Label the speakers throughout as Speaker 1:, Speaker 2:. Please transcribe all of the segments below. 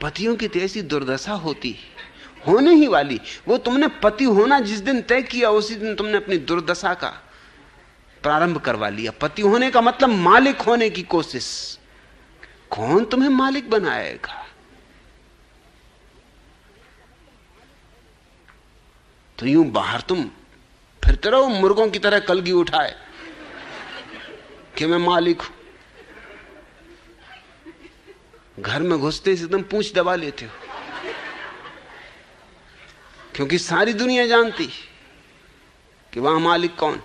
Speaker 1: पतियों की तो ऐसी दुर्दशा होती, होने ही वाली। वो तुमने पति होना जिस दिन तय किया उसी दिन तुमने अपनी दुर्दशा का प्रारंभ करवा लिया। पति होने का मतलब मालिक होने की कोशिश। कौन तुम्हें मालिक बनाएगा? तो यूं बाहर तुम फिरते रहो मुर्गों की तरह कलगी उठाए कि मैं मालिक हूं। घर में घुसते ही एकदम पूंछ दबा लेते हो, क्योंकि सारी दुनिया जानती कि वहां मालिक कौन।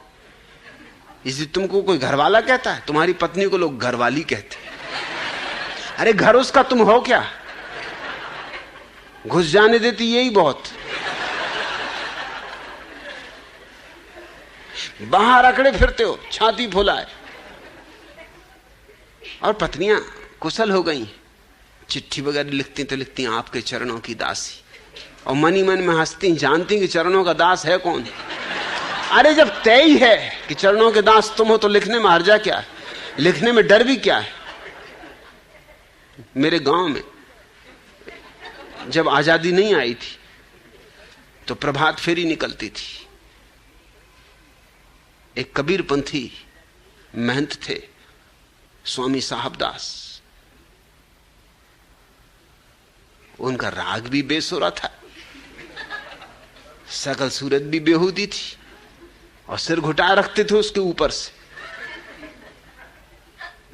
Speaker 1: इसलिए तुमको कोई घरवाला कहता है, तुम्हारी पत्नी को लोग घरवाली कहते हैं। अरे घर उसका तुम हो क्या? घुस जाने देती यही बहुत। बाहर अकड़े फिरते हो छाती फुलाए। और पत्नियां कुशल हो गई, चिट्ठी वगैरह लिखती तो लिखती आपके चरणों की दासी, और मनी मन में हंसती, जानती कि चरणों का दास है कौन। अरे जब तय ही है कि चरणों के दास तुम हो तो लिखने में हर्जा क्या है? लिखने में डर भी क्या है? मेरे गांव में जब आजादी नहीं आई थी तो प्रभात फेरी निकलती थी। एक कबीरपंथी महंत थे, स्वामी साहबदास। उनका राग भी बेसुरा था, सकल सूरत भी बेहूदी थी, और सिर घुटाए रखते थे उसके ऊपर से।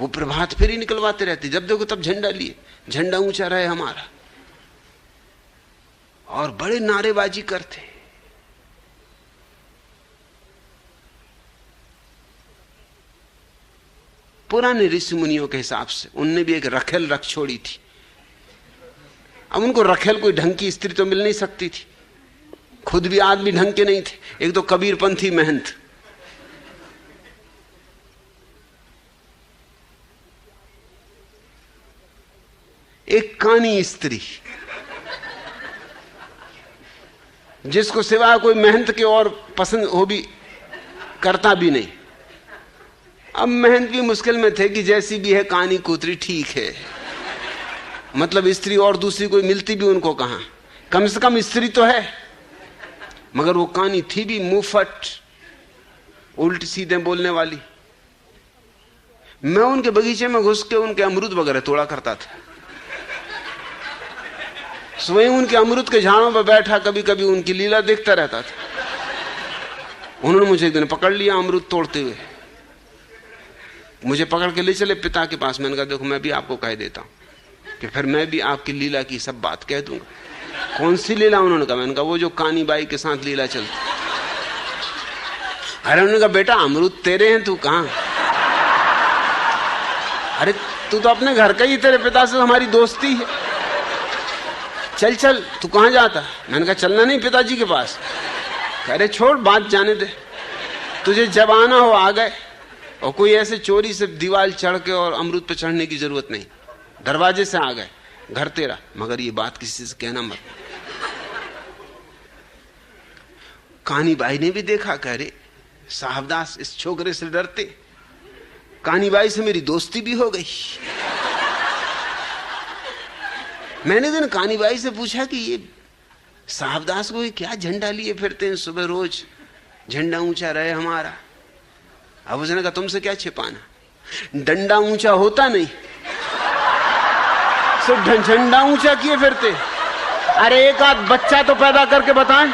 Speaker 1: वो प्रभात फेरी निकलवाते रहते, जब देखो तब झंडा लिए, झंडा ऊंचा रहे हमारा, और बड़े नारेबाजी करते। पुराने ऋषि मुनियों के हिसाब से उनने भी एक रखेल रख छोड़ी थी। अब उनको रखेल कोई ढंग की स्त्री तो मिल नहीं सकती थी, खुद भी आदमी ढंग के नहीं थे। एक तो कबीरपंथी महंत, एक कानी स्त्री जिसको सिवा कोई महंत के और पसंद हो भी करता भी नहीं। अब महंत भी मुश्किल में थे कि जैसी भी है कानी कूतरी ठीक है, मतलब स्त्री और दूसरी कोई मिलती भी उनको कहां, कम से कम स्त्री तो है। मगर वो कानी थी भी मुंहफट, उल्ट सीधे बोलने वाली। मैं उनके बगीचे में घुस के उनके अमरूद वगैरह तोड़ा करता था, स्वयं उनके अमरूद के झाड़ों पर बैठा कभी कभी उनकी लीला देखता रहता था। उन्होंने मुझे एक दिन पकड़ लिया अमरूद तोड़ते हुए, मुझे पकड़ के ले चले पिता के पास। मैंने कहा देखो मैं भी आपको कह देता हूं कि फिर मैं भी आपकी लीला की सब बात कह दूंगा। कौन सी लीला? उन्होंने कहा, मैंने कहा वो जो कानी बाई के साथ लीला चलती। अरे उन्होंने कहा बेटा अमरूद तेरे हैं, तू कहां? अरे तू तो अपने घर का ही, तेरे पिता से हमारी दोस्ती है, चल चल तू कहां जाता? मैंने कहा चलना नहीं पिताजी के पास। कह रहे छोड़ बात जाने दे, तुझे जब आना हो आ गए, और कोई ऐसे चोरी से दीवार चढ़ के और अमरूद पे चढ़ने की जरूरत नहीं, दरवाजे से आ गए, घर तेरा, मगर ये बात किसी से कहना मत। कानी बाई ने भी देखा, कह रहे साहबदास इस छोकरे से डरते, कानी बाई से मेरी दोस्ती भी हो गई। मैंने दिन कानी बाई से पूछा कि ये साहबदास को ये क्या झंडा लिए फिरते हैं सुबह रोज, झंडा ऊंचा रहे हमारा। अब उसने कहा तुमसे क्या छिपाना, डंडा ऊंचा होता नहीं, सिर्फ झंडा ऊंचा किए फिरते। अरे एक आध बच्चा तो पैदा करके बताएं।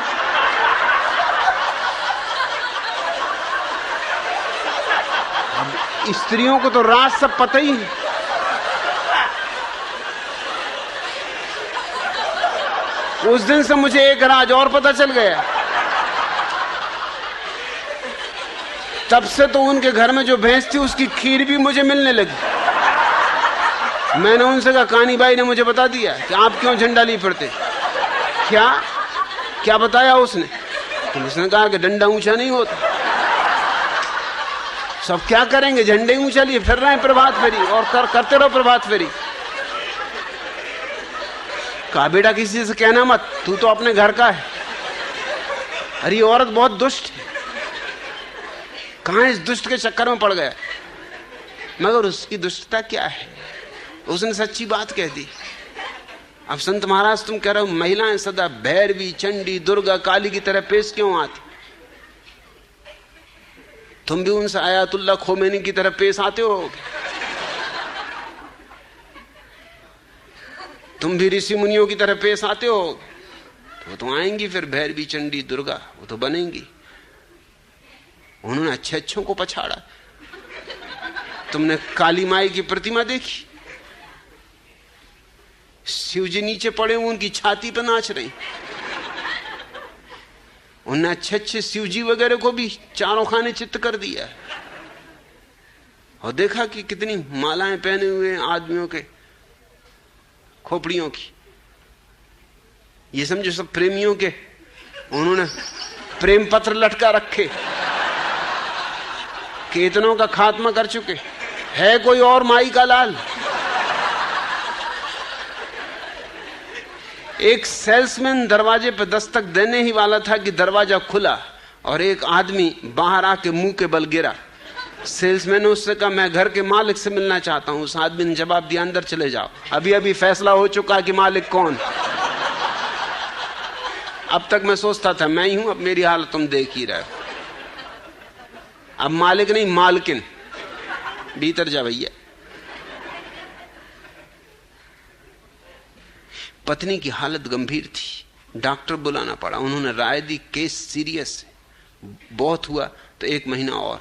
Speaker 1: अब स्त्रियों को तो राज सब पता ही है। उस दिन से मुझे एक राज और पता चल गया। तब से तो उनके घर में जो भैंस थी उसकी खीर भी मुझे मिलने लगी। मैंने उनसे कहा कानी बाई ने मुझे बता दिया कि आप क्यों झंडा लिए फिरते। क्या क्या बताया उसने? तो उसने कहा कि डंडा ऊंचा नहीं होता। सब क्या करेंगे, झंडे ऊंचा लिए फिर रहे हैं प्रभात फेरी, और करते रहो प्रभात फेरी। कहा बेटा किसी से कहना मत, तू तो अपने घर का है। अरे औरत बहुत दुष्ट है, कहां इस दुष्ट के चक्कर में पड़ गया। मगर उसकी दुष्टता क्या है, उसने सच्ची बात कह दी। अब संत महाराज तुम कह रहे हो महिलाएं सदा भैरवी, चंडी, दुर्गा, काली की तरह पेश क्यों आती? तुम भी उनसे आयतुल्ला खोमेनी की तरह पेश आते हो? तुम भी ऋषि मुनियों की तरह पेश आते हो? वो तो आएंगी फिर भैरवी, चंडी, दुर्गा, वो तो बनेंगी। उन्होंने अच्छे अच्छों को पछाड़ा। तुमने काली माई की प्रतिमा देखी? शिव जी नीचे पड़े हुए उनकी छाती पर नाच रही। उन्होंने अच्छे अच्छे शिव जी वगैरह को भी चारों खाने चित्त कर दिया और देखा कि कितनी मालाएं पहने हुए आदमियों के खोपड़ियों की। ये समझो सब प्रेमियों के उन्होंने प्रेम पत्र लटका रखे कि इतनों का खात्मा कर चुके। है कोई और माई का लाल? एक सेल्समैन दरवाजे पर दस्तक देने ही वाला था कि दरवाजा खुला और एक आदमी बाहर आके मुंह के बल गिरा। सेल्समैन ने उससे कहा, मैं घर के मालिक से मिलना चाहता हूं। उस आदमी ने जवाब दिया, अंदर चले जाओ, अभी अभी फैसला हो चुका कि मालिक कौन। अब तक मैं सोचता था मैं ही हूं, अब मेरी हालत तुम देख ही रहे हो। अब मालिक नहीं, मालकिन। भीतर जा भैया। पत्नी की हालत गंभीर थी, डॉक्टर बुलाना पड़ा। उन्होंने राय दी केस सीरियस है, बहुत हुआ तो 1 महीना और।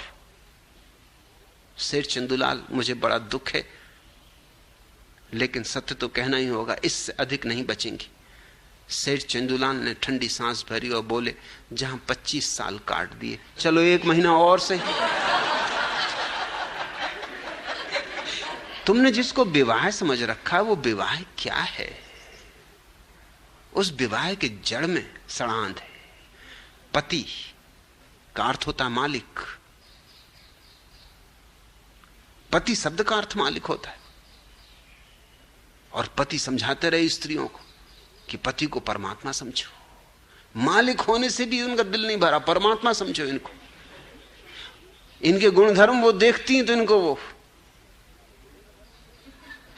Speaker 1: सेठ चंदूलाल, मुझे बड़ा दुख है लेकिन सत्य तो कहना ही होगा, इससे अधिक नहीं बचेंगी। सेठ चंदूलाल ने ठंडी सांस भरी और बोले, जहां 25 साल काट दिए, चलो 1 महीना और से। तुमने जिसको विवाह समझ रखा है वो विवाह क्या है? उस विवाह के जड़ में सड़ांध है। पति का अर्थ होता है मालिक। पति शब्द का अर्थ मालिक होता है। और पति समझाते रहे स्त्रियों को कि पति को परमात्मा समझो। मालिक होने से भी उनका दिल नहीं भरा, परमात्मा समझो इनको। इनके गुणधर्म वो देखती हैं तो इनको वो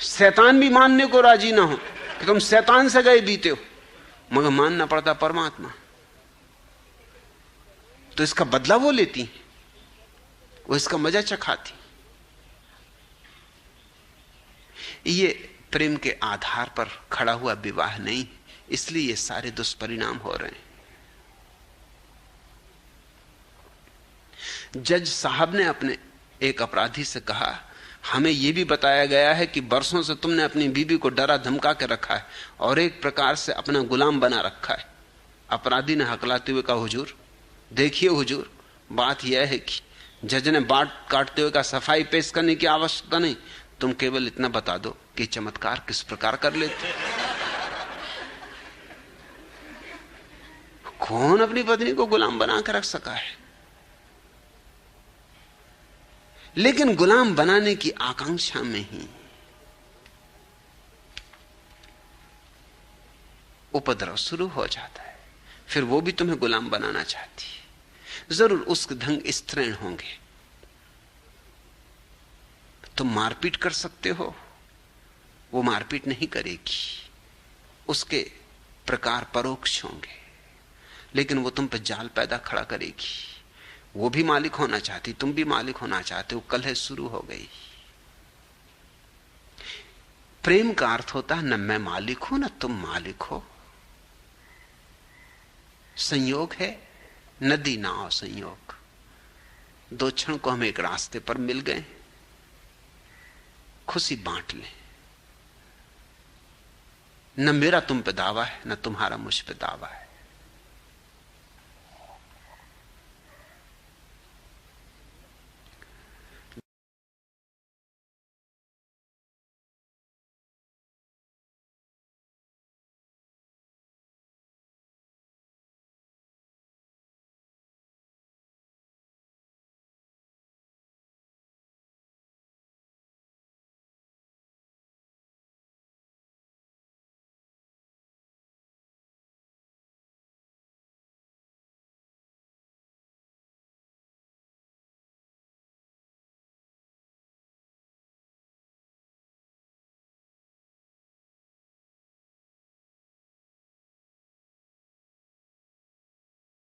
Speaker 1: शैतान भी मानने को राजी ना हो कि तुम शैतान से गए बीते हो, मगर मानना पड़ता परमात्मा। तो इसका बदला वो लेती, वो इसका मजा चखाती। ये प्रेम के आधार पर खड़ा हुआ विवाह नहीं, इसलिए ये सारे दुष्परिणाम हो रहे हैं। जज साहब ने अपने एक अपराधी से कहा, हमें यह भी बताया गया है कि बरसों से तुमने अपनी बीवी को डरा धमका के रखा है और एक प्रकार से अपना गुलाम बना रखा है। अपराधी ने हकलाते हुए कहा, हुजूर देखिए हुजूर, बात यह है कि जज ने बाट काटते हुए कहा, सफाई पेश करने की आवश्यकता नहीं, तुम केवल इतना बता दो कि चमत्कार किस प्रकार कर लेते। कौन अपनी पत्नी को गुलाम बना कर रख सका है? लेकिन गुलाम बनाने की आकांक्षा में ही उपद्रव शुरू हो जाता है। फिर वो भी तुम्हें गुलाम बनाना चाहती है। जरूर उसके ढंग स्त्रीण होंगे। तुम मारपीट कर सकते हो, वो मारपीट नहीं करेगी। उसके प्रकार परोक्ष होंगे, लेकिन वो तुम पर जाल पैदा खड़ा करेगी। वो भी मालिक होना चाहती, तुम भी मालिक होना चाहते हो, कलह शुरू हो गई। प्रेम का अर्थ होता है न मैं मालिक हूं न तुम मालिक हो। संयोग है, नदी नाव संयोग। 2 क्षण को हम एक रास्ते पर मिल गए, खुशी बांट लें। न मेरा तुम पे दावा है न तुम्हारा मुझ पे दावा है।